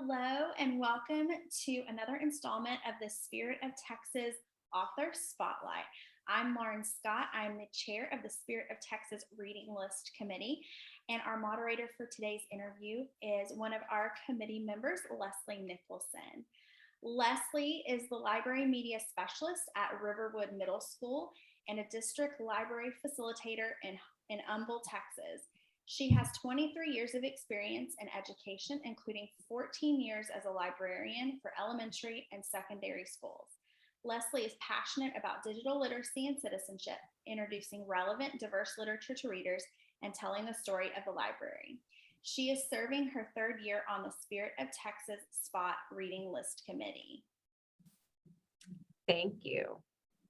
Hello and welcome to another installment of the Spirit of Texas Author Spotlight. I'm Lauren Scott. I'm the chair of the Spirit of Texas Reading List Committee, and our moderator for today's interview is one of our committee members, Leslie Nicholson. Leslie is the library media specialist at Riverwood Middle School and a district library facilitator in Humble, Texas. She has 23 years of experience in education, including 14 years as a librarian for elementary and secondary schools. Leslie is passionate about digital literacy and citizenship, introducing relevant, diverse literature to readers, and telling the story of the library. She is serving her third year on the Spirit of Texas Spot Reading List Committee. Thank you.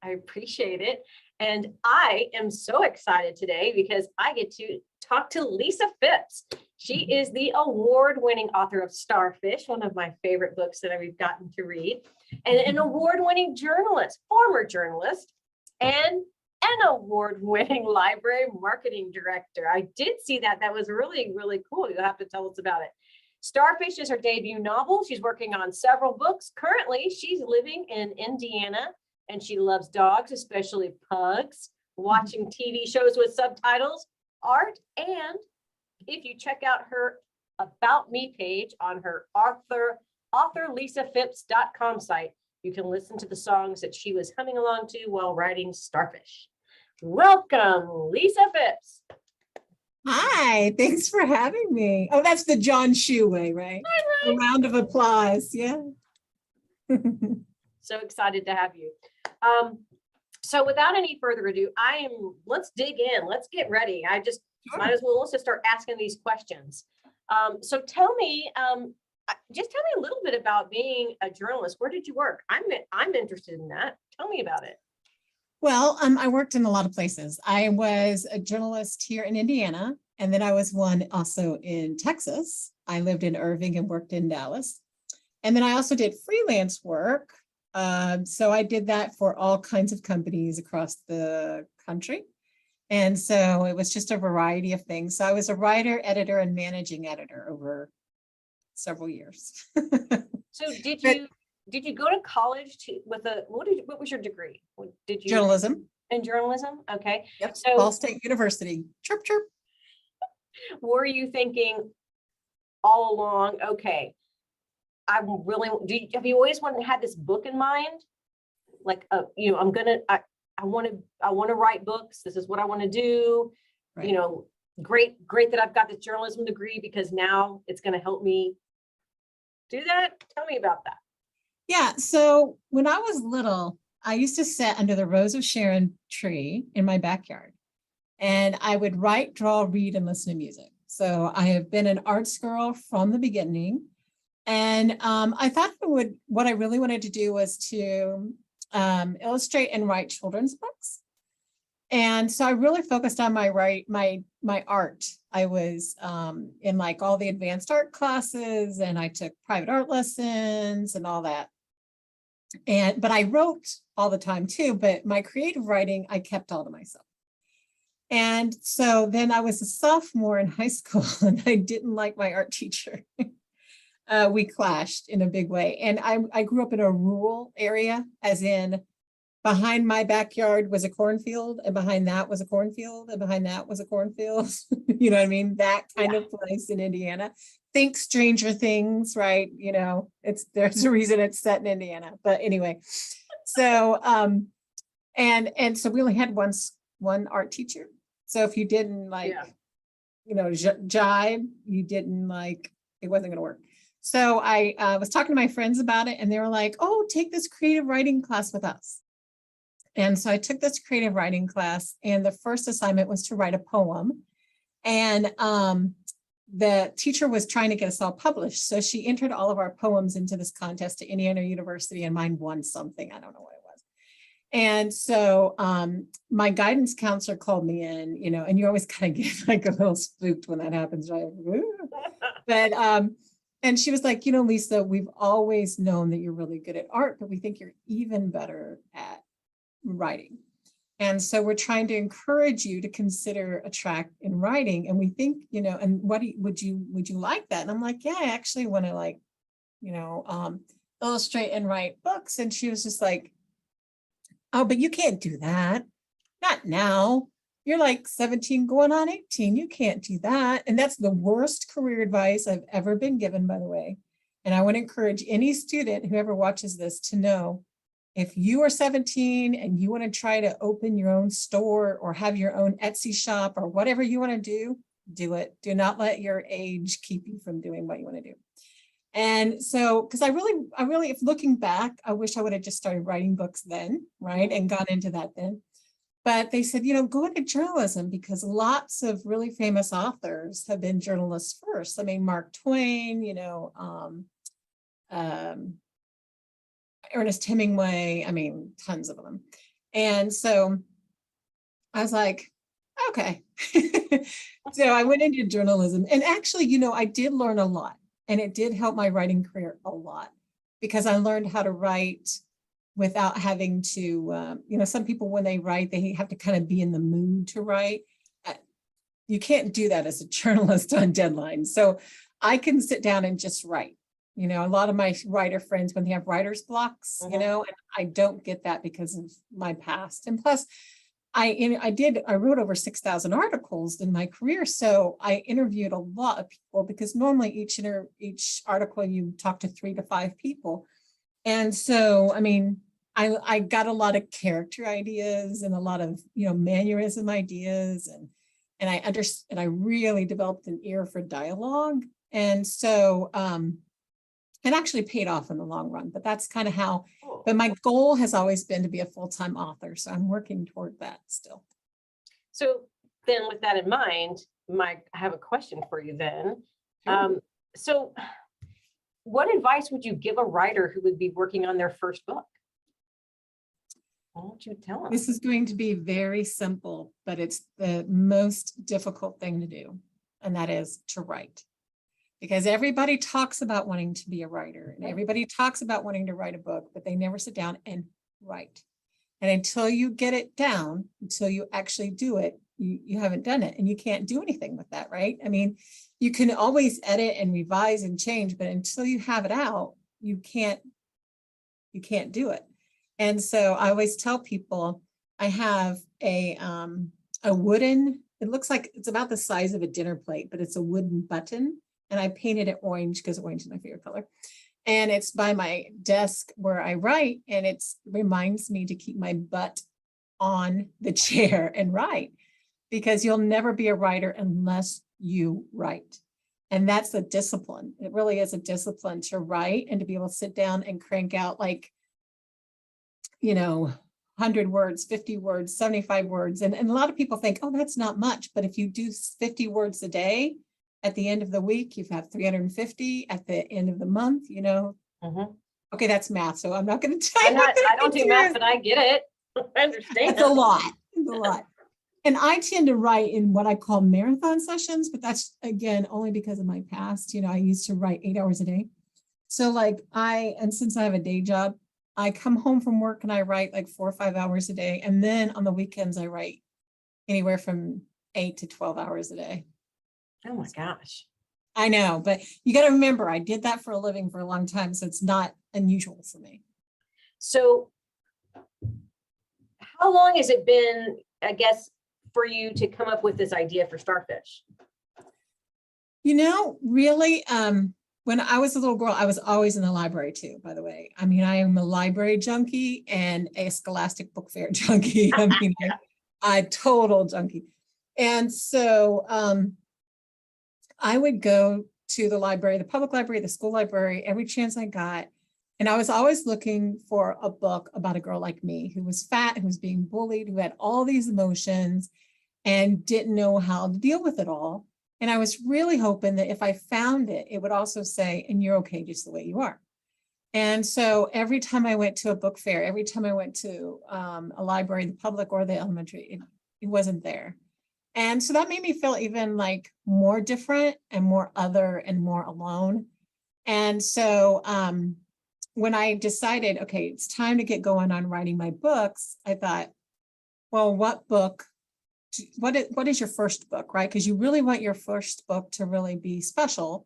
I appreciate it. And I am so excited today because I get to talk to Lisa Fipps. She is the award-winning author of Starfish, one of my favorite books that I've gotten to read, and an award-winning journalist, former journalist, and an award-winning library marketing director. I did see that. That was really, really cool. You'll have to tell us about it. Starfish is her debut novel. She's working on several books. Currently, she's living in Indiana, and she loves dogs, especially pugs, watching TV shows with subtitles, art, and if you check out her About Me page on her authorlisafipps.com site, you can listen to the songs that she was humming along to while writing Starfish. Welcome, Lisa Fipps. Hi, thanks for having me. Oh, that's the John Shue way, right? Hi, A round of applause, yeah. So excited to have you. So without any further ado, let's dig in, let's get ready. Let's just start asking these questions. So tell me, just tell me a little bit about being a journalist. Where did you work? I'm interested in that. Tell me about it. Well, I worked in a lot of places. I was a journalist here in Indiana, and then I was one also in Texas. I lived in Irving and worked in Dallas. And then I also did freelance work. So I did that for all kinds of companies across the country. And so it was just a variety of things. So I was a writer, editor, and managing editor over several years. So did you go to college what was your degree? Journalism. In journalism? Okay. Yep. So Ball State University. Chirp, chirp. were you thinking all along, okay, have you always had this book in mind? Like, I want to write books. This is what I want to do. Right. Great that I've got this journalism degree because now it's going to help me do that. Tell me about that. Yeah. So when I was little, I used to sit under the Rose of Sharon tree in my backyard, and I would write, draw, read, and listen to music. So I have been an arts girl from the beginning. And I thought what I really wanted to do was to illustrate and write children's books. And so I really focused on my art. I was in like all the advanced art classes, and I took private art lessons and all that. But I wrote all the time too, but my creative writing, I kept all to myself. And so then I was a sophomore in high school and I didn't like my art teacher. We clashed in a big way. And I grew up in a rural area, as in behind my backyard was a cornfield, and behind that was a cornfield, and behind that was a cornfield. You know what I mean? That kind of place in Indiana. Think Stranger Things, right? There's a reason it's set in Indiana. But anyway, so and so we only had one art teacher. So if you didn't jive, you didn't it wasn't going to work. So I was talking to my friends about it, and they were like, oh, take this creative writing class with us. And so I took this creative writing class, and the first assignment was to write a poem. And the teacher was trying to get us all published. So she entered all of our poems into this contest at Indiana University, and mine won something. I don't know what it was. And so my guidance counselor called me in, and you always kind of get like a little spooked when that happens, right? But and she was like, Lisa, we've always known that you're really good at art, but we think you're even better at writing. And so we're trying to encourage you to consider a track in writing. And we think, and would you like that? And I'm like, yeah, I actually want to illustrate and write books. And she was just like, oh, but you can't do that. Not now. You're like 17 going on 18. You can't do that. And that's the worst career advice I've ever been given, by the way. And I want to encourage any student, whoever watches this, to know if you are 17 and you want to try to open your own store or have your own Etsy shop or whatever you want to do it. Do not let your age keep you from doing what you want to do. And so, because I really, if looking back, I wish I would have just started writing books then, right? And gone into that then. But they said, go into journalism because lots of really famous authors have been journalists first. I mean, Mark Twain, Ernest Hemingway, I mean, tons of them. And so I was like, okay. So I went into journalism. And actually, I did learn a lot. And it did help my writing career a lot because I learned how to write without having to, some people, when they write, they have to kind of be in the mood to write. You can't do that as a journalist on deadline. So I can sit down and just write. A lot of my writer friends, when they have writer's blocks, and I don't get that because of my past. And plus, I wrote over 6,000 articles in my career. So I interviewed a lot of people because normally each article you talk to 3 to 5 people. And so, I mean, I got a lot of character ideas and a lot of, mannerism ideas and I really developed an ear for dialogue. And so, it actually paid off in the long run, but that's kind of how, but my goal has always been to be a full-time author. So I'm working toward that still. So then with that in mind, I have a question for you then. Sure. So what advice would you give a writer who would be working on their first book? What would you tell them? This is going to be very simple, but it's the most difficult thing to do. And that is to write. Because everybody talks about wanting to be a writer and everybody talks about wanting to write a book, but they never sit down and write. And until you get it down, until you actually do it, you haven't done it and you can't do anything with that, right? I mean, you can always edit and revise and change, but until you have it out, you can't do it. And so I always tell people I have a wooden, it looks like it's about the size of a dinner plate, but it's a wooden button. And I painted it orange because orange is my favorite color. And it's by my desk where I write. And it reminds me to keep my butt on the chair and write. Because you'll never be a writer unless you write. And that's a discipline. It really is a discipline to write and to be able to sit down and crank out 100 words, 50 words, 75 words. And a lot of people think, oh, that's not much. But if you do 50 words a day, at the end of the week, you've had 350 at the end of the month, Okay, that's math. So I'm not going to tell you. I don't do math, but I get it. I understand. It's a lot. It's a lot. And I tend to write in what I call marathon sessions, but that's again, only because of my past. I used to write 8 hours a day. So and since I have a day job, I come home from work and I write 4 or 5 hours a day. And then on the weekends, I write anywhere from 8 to 12 hours a day. Oh my gosh. I know, but you got to remember, I did that for a living for a long time. So it's not unusual for me. So how long has it been, I guess, for you to come up with this idea for Starfish? Really, when I was a little girl, I was always in the library too, by the way. I mean, I am a library junkie and a Scholastic Book Fair junkie. I mean, a total junkie. And so, I would go to the library, the public library, the school library, every chance I got. And I was always looking for a book about a girl like me who was fat, who was being bullied, who had all these emotions and didn't know how to deal with it all. And I was really hoping that if I found it, it would also say, and you're okay just the way you are. And so every time I went to a book fair, every time I went to a library, the public or the elementary, it wasn't there. And so that made me feel even more different and more other and more alone. And so when I decided, okay, it's time to get going on writing my books, I thought, well, what is your first book, right? Because you really want your first book to really be special.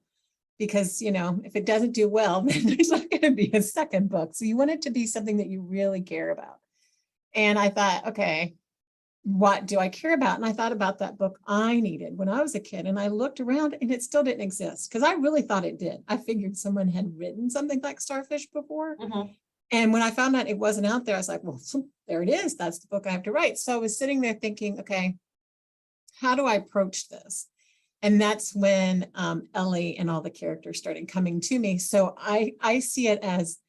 because, you know, if it doesn't do well, then there's not going to be a second book. So you want it to be something that you really care about. And I thought, okay, what do I care about? And I thought about that book I needed when I was a kid. And I looked around and it still didn't exist because I really thought it did. I figured someone had written something like Starfish before. And when I found out it wasn't out there, I was like, well, there it is. That's the book I have to write. So I was sitting there thinking, okay, how do I approach this? And that's when Ellie and all the characters started coming to me. So I see it as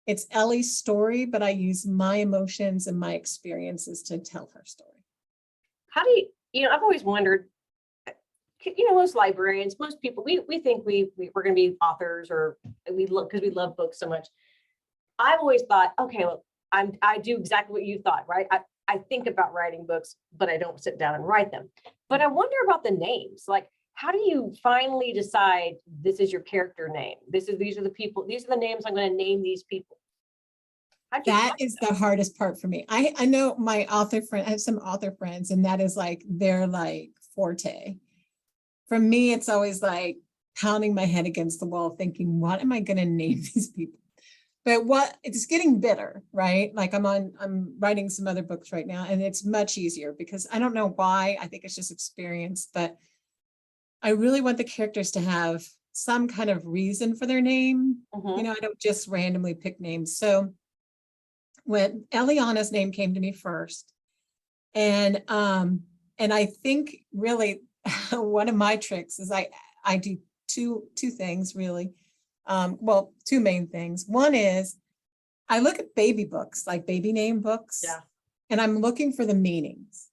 it's Ellie's story, but I use my emotions and my experiences to tell her story. How do you, I've always wondered, most librarians, most people, we think we're going to be authors, or we look, because we love books so much. I've always thought, okay, look, I do exactly what you thought, right? I think about writing books, but I don't sit down and write them. But I wonder about the names. Like, how do you finally decide this is your character name? These are the people, these are the names I'm going to name these people. That is the hardest part for me. I know my author friend, I have some author friends, and that is like their like forte. For me, it's always like pounding my head against the wall, thinking, what am I going to name these people? But it's getting better, right? Like I'm writing some other books right now, and it's much easier because I don't know why. I think it's just experience, but I really want the characters to have some kind of reason for their name. I don't just randomly pick names. So when Eliana's name came to me first, and I think really one of my tricks is I do two things really. Well, two main things. One is I look at baby books, like baby name books, and I'm looking for the meanings,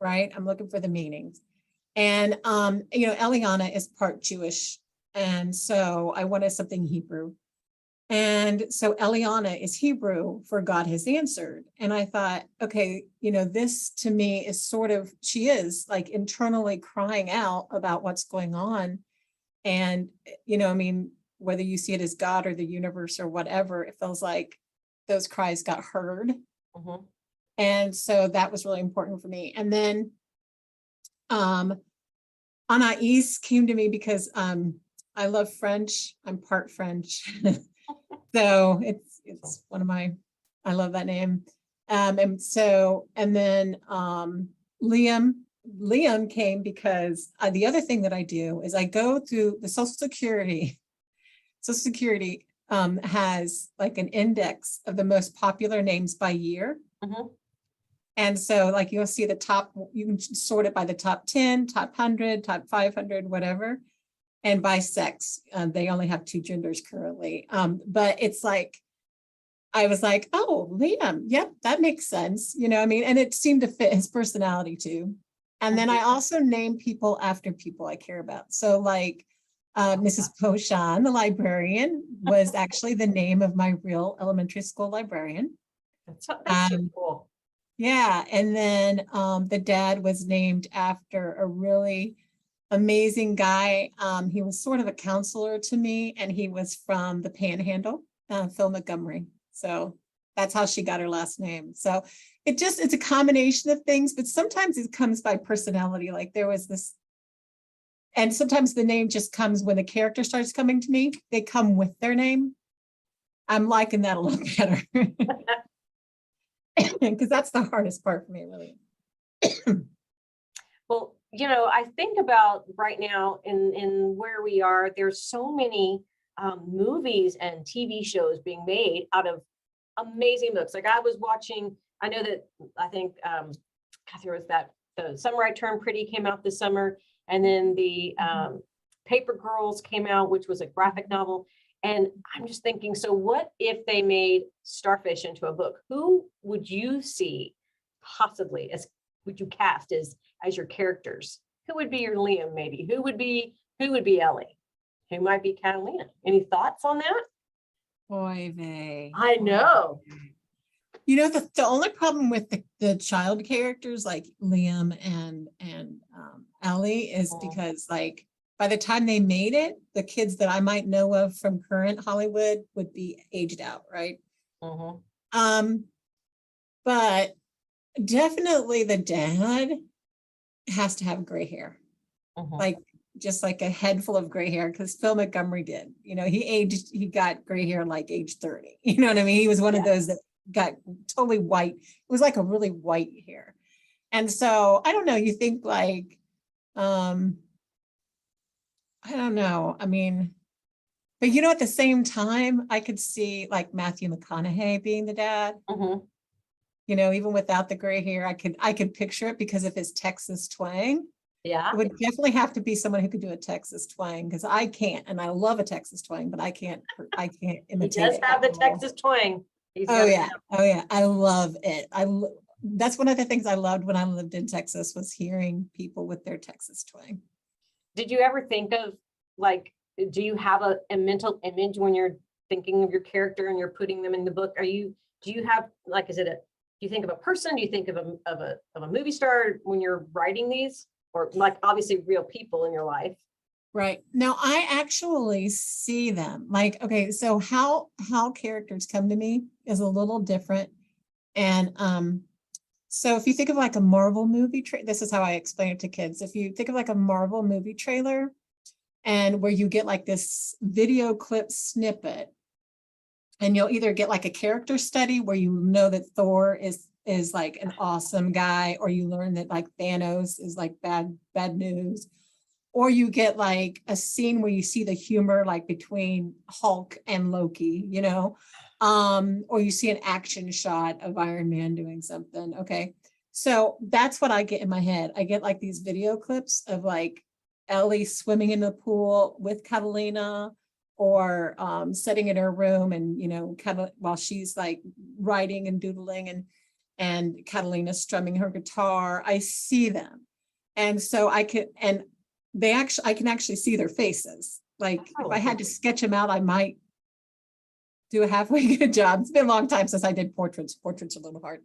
right? I'm looking for the meanings. And, Eliana is part Jewish. And so I wanted something Hebrew. And so Eliana is Hebrew for God has answered. And I thought, okay, this to me is sort of, she is like internally crying out about what's going on. And, whether you see it as God or the universe or whatever, it feels like those cries got heard. And so that was really important for me. And then Anais came to me because I love French. I'm part French. So it's one of I love that name. And then Liam came because the other thing that I do is I go through the Social Security. Social Security has like an index of the most popular names by year. And so like you'll see the top, you can sort it by the top 10, top 100, top 500, whatever. And by sex, they only have 2 genders currently. But it's like, I was like, oh, Liam, yep, that makes sense. And it seemed to fit his personality too. And then I also name people after people I care about. So like Mrs. Poshan, the librarian, was actually the name of my real elementary school librarian. That's so cool. Yeah. And then the dad was named after a really amazing guy. He was sort of a counselor to me, and he was from the Panhandle, Phil Montgomery. So that's how she got her last name. So it's a combination of things, but sometimes it comes by personality. Like there was this, and sometimes the name just comes when the character starts coming to me. They come with their name. I'm liking that a lot better. Because that's the hardest part for me, really. Well, I think about right now in where we are, there's so many movies and TV shows being made out of amazing books. Like I was watching, I know that I think there was the Summer I Turned Pretty came out this summer, and then the Paper Girls came out, which was a graphic novel. And I'm just thinking, so what if they made Starfish into a book? Who would you see possibly would you cast as your characters? Who would be your Liam maybe? Who would be Ellie? Who might be Catalina? Any thoughts on that? Boy, vey. I know. The only problem with the child characters like Liam and Ellie is because like by the time they made it, the kids that I might know of from current Hollywood would be aged out, right? But definitely the dad has to have gray hair. Like just like a head full of gray hair because Phil Montgomery did. You know, he got gray hair like age 30. You know what I mean? He was one of those that got totally white. It was like a really white hair. And so I don't know, you think like, I don't know. I mean, but you know, at the same time, I could see like Matthew McConaughey being the dad. Mhm. You know, even without the gray hair, I could picture it because of his Texas twang. Yeah. It would definitely have to be someone who could do a Texas twang because I can't, and I love a Texas twang, but I can't He imitate does it have the at all. Texas twang. He's Oh got it yeah, down. oh yeah, I love it. That's one of the things I loved when I lived in Texas was hearing people with their Texas twang. Did you ever think of like, do you have a mental image when you're thinking of your character and you're putting them in the book? Do you have like, do you think of a person? Do you think of a movie star when you're writing these? Or like obviously real people in your life? Right. Now I actually see them like, okay, so how characters come to me is a little different. And so if you think of like a Marvel movie, this is how I explain it to kids. If you think of like a Marvel movie trailer and where you get like this video clip snippet, and you'll either get like a character study where you know that Thor is like an awesome guy, or you learn that like Thanos is like bad news, or you get like a scene where you see the humor like between Hulk and Loki, you know, or you see an action shot of Iron Man doing something. Okay. So that's what I get in my head. I get like these video clips of like Ellie swimming in the pool with Catalina, or sitting in her room and, you know, kind of while she's like writing and doodling and Catalina strumming her guitar. I see them. And so I can actually see their faces. Like if I had to sketch them out, I might do a halfway good job. It's been a long time since I did portraits. Portraits are a little hard,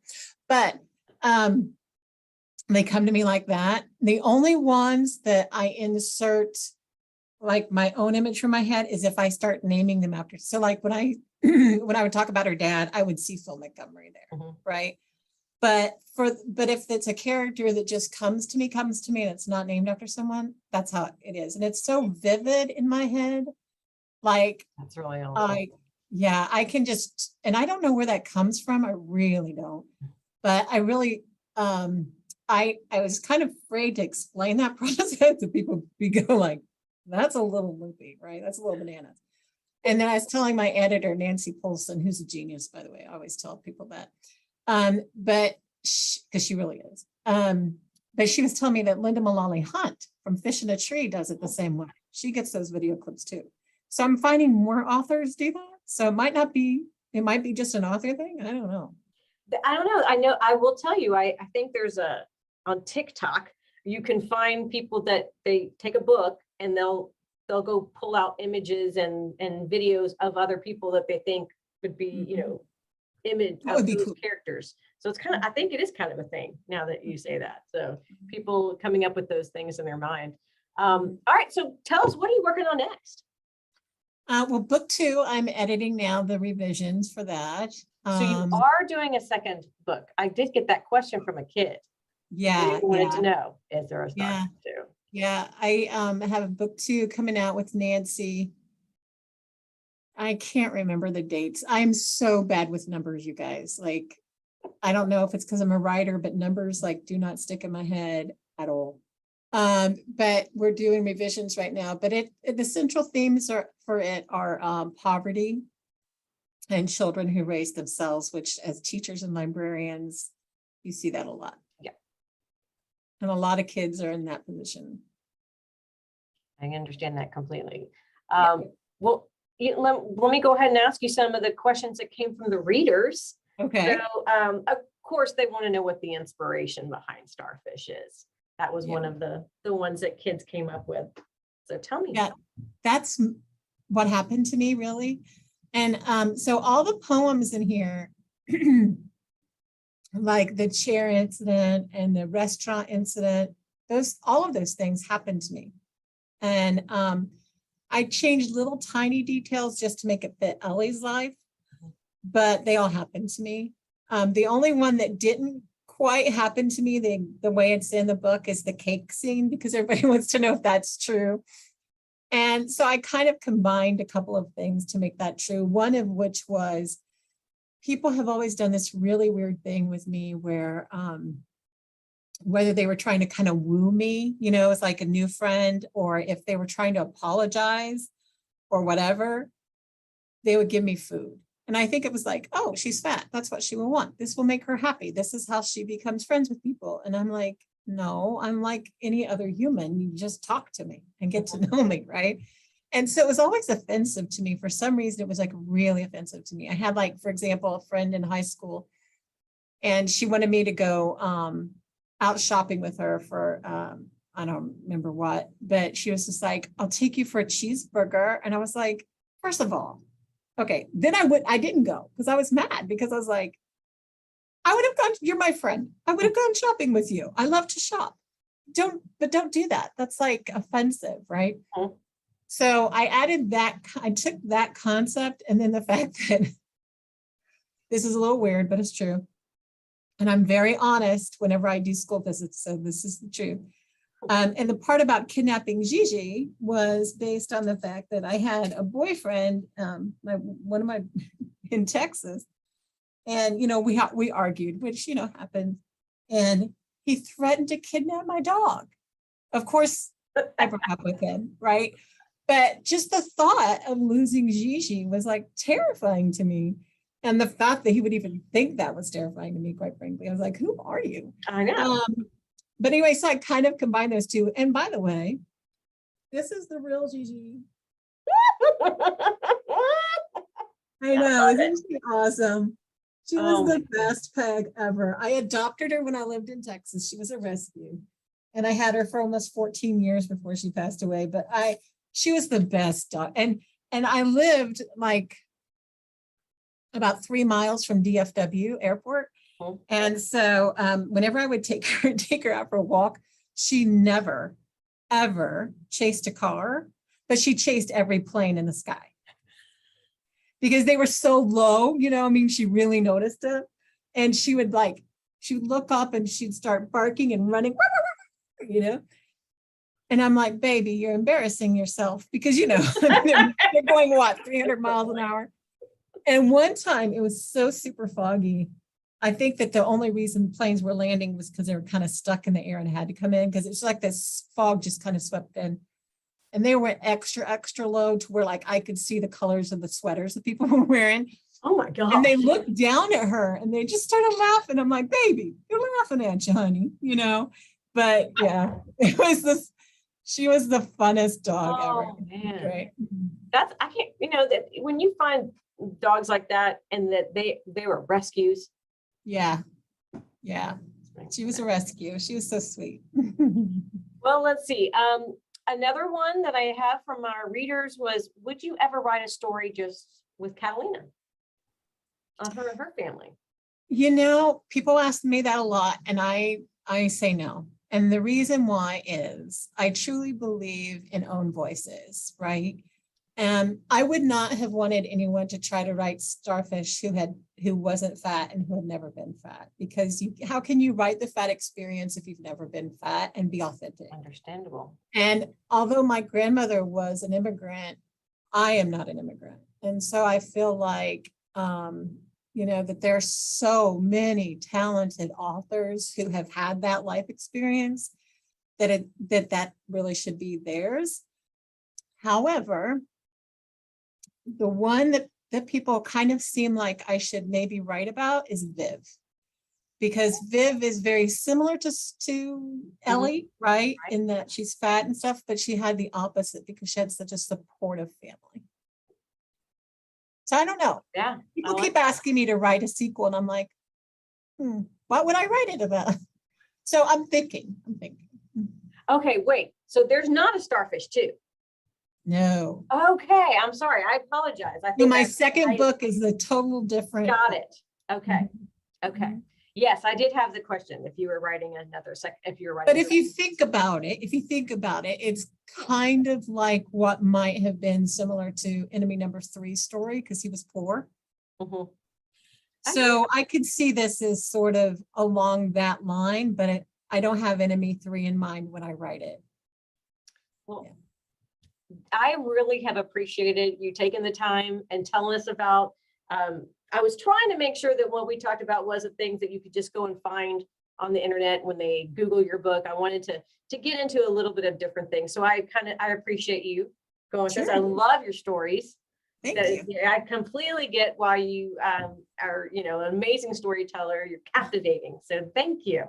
but they come to me like that. The only ones that I insert like my own image from my head is if I start naming them after. So like when I when I would talk about her dad, I would see Phil Montgomery there, right? But if it's a character that just comes to me, and it's not named after someone, that's how it is. And it's so vivid in my head. Like that's really awesome. I can just, and I don't know where that comes from. I really don't. But I really, I was kind of afraid to explain that process to people. We go like, that's a little loopy, right? That's a little bananas. And then I was telling my editor, Nancy Polson, who's a genius, by the way. I always tell people that. But because she really is. But she was telling me that Linda Mullally Hunt from Fish in a Tree does it the same way. She gets those video clips too. So I'm finding more authors do that. So it might be just an author thing. I don't know. I will tell you, I think there's on TikTok, you can find people that they take a book and they'll go pull out images and videos of other people that they think would be, you know, image of those characters. So it's I think it is kind of a thing now that you say that. So people coming up with those things in their mind. All right. So tell us, what are you working on next? Well, book 2, I'm editing now the revisions for that. So you are doing a second book. I did get that question from a kid. Yeah. They wanted to know, is there a Starfish 2? Yeah, I have a book 2 coming out with Nancy. I can't remember the dates. I'm so bad with numbers, you guys. Like, I don't know if it's because I'm a writer, but numbers like do not stick in my head at all. But we're doing revisions right now. But the central themes for it are poverty and children who raise themselves, which as teachers and librarians, you see that a lot. Yeah. And a lot of kids are in that position. I understand that completely. Well, let me go ahead and ask you some of the questions that came from the readers. Okay. So, of course, they want to know what the inspiration behind Starfish is. That was one of the ones that kids came up with. So tell me. Yeah, that's what happened to me, really. And so all the poems in here, like the chair incident and the restaurant incident, all of those things happened to me. And I changed little tiny details just to make it fit Ellie's life, but they all happened to me. The only one that didn't quite happen to me the way it's in the book is the cake scene, because everybody wants to know if that's true. And so I kind of combined a couple of things to make that true. One of which was people have always done this really weird thing with me where whether they were trying to kind of woo me, you know, as like a new friend, or if they were trying to apologize or whatever, they would give me food. And I think it was like, oh, she's fat. That's what she will want. This will make her happy. This is how she becomes friends with people. And I'm like, no, I'm like any other human. You just talk to me and get to know me, right? And so it was always offensive to me. For some reason, it was like really offensive to me. I had like, for example, a friend in high school, and she wanted me to go out shopping with her for, I don't remember what, but she was just like, I'll take you for a cheeseburger. And I was like, first of all, okay, then I didn't go because I was mad, because I was like, I would have gone, you're my friend. I would have gone shopping with you. I love to shop. Don't do that. That's like offensive, right? Mhm. So I added that, I took that concept, and then the fact that this is a little weird, but it's true. And I'm very honest whenever I do school visits, so this is the truth. And the part about kidnapping Gigi was based on the fact that I had a boyfriend, one of my in Texas, and you know we argued, which you know happened, and he threatened to kidnap my dog. Of course, I broke up with him, right? But just the thought of losing Gigi was like terrifying to me. And the fact that he would even think that was terrifying to me, quite frankly. I was like, who are you? I know. But anyway, so I kind of combined those two. And by the way, this is the real Gigi. I know, isn't she awesome? She was the best peg ever. I adopted her when I lived in Texas. She was a rescue. And I had her for almost 14 years before she passed away. But she was the best dog. And I lived like about 3 miles from DFW airport. Mhm. And so whenever I would take her out for a walk, she never, ever chased a car, but she chased every plane in the sky. Because they were so low, you know, I mean, she really noticed it. And she would look up and she'd start barking and running, you know. And I'm like, baby, you're embarrassing yourself, because, you know, they're going, what, 300 miles an hour? And one time it was so super foggy. I think that the only reason planes were landing was because they were kind of stuck in the air and had to come in, because it's like this fog just kind of swept in. And they went extra, extra low to where like I could see the colors of the sweaters that people were wearing. Oh my God. And they looked down at her and they just started laughing. I'm like, baby, you're laughing at you, honey, you know? But yeah, it was this. She was the funnest dog ever. Man. Great. I can't, you know, that when you find dogs like that and that they were rescues. Yeah. Yeah. She was a rescue. She was so sweet. Well, let's see. Another one that I have from our readers was, would you ever write a story just with Catalina on her and her family? You know, people ask me that a lot, and I say no. And the reason why is I truly believe in own voices, right? And I would not have wanted anyone to try to write Starfish who wasn't fat and who had never been fat, because how can you write the fat experience if you've never been fat and be authentic? Understandable. And although my grandmother was an immigrant, I am not an immigrant. And so I feel like, you know, that there are so many talented authors who have had that life experience that really should be theirs. However, the one that people kind of seem like I should maybe write about is Viv, because Viv is very similar to Ellie, right? In that she's fat and stuff, but she had the opposite because she had such a supportive family. So I don't know. Yeah. People keep asking me to write a sequel, and I'm like, what would I write it about? So I'm thinking. Okay, wait. So there's not a Starfish too? No. Okay, I'm sorry. I apologize. I No, think my second book is a total different. Got it. Okay. Mhm. Okay. Yes, I did have the question if you were writing another if you were writing. But if you think about it, it's kind of like what might have been similar to Enemy Number 3 story, because he was poor. Mhm. So I could see this as sort of along that line, but I don't have enemy 3 in mind when I write it. Well, Yeah. I really have appreciated you taking the time and telling us about, I was trying to make sure that what we talked about wasn't things that you could just go and find on the internet when they Google your book. I wanted to get into a little bit of different things. So I appreciate you going with this. I Sure. love your stories. Thank you. Yeah, I completely get why you are, an amazing storyteller. You're captivating. So thank you.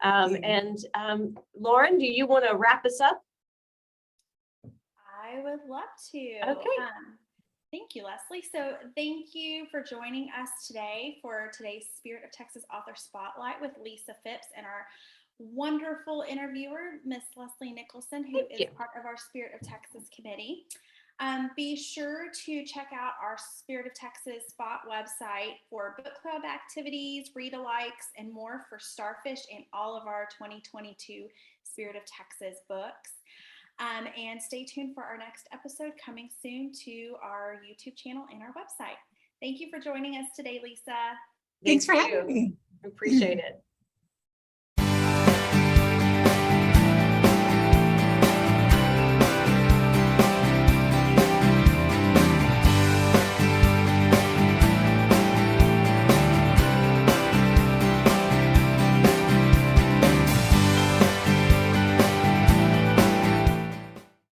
And Lauren, do you want to wrap us up? I would love to. Okay. Thank you, Leslie. So thank you for joining us today for today's Spirit of Texas Author Spotlight with Lisa Fipps and our wonderful interviewer, Miss Leslie Nicholson, who Thank is you. part of our Spirit of Texas committee. Be sure to check out our Spirit of Texas Spot website for book club activities, read-alikes, and more for Starfish and all of our 2022 Spirit of Texas books. And stay tuned for our next episode coming soon to our YouTube channel and our website. Thank you for joining us today, Lisa. Thanks for Thank having you. me. Appreciate it.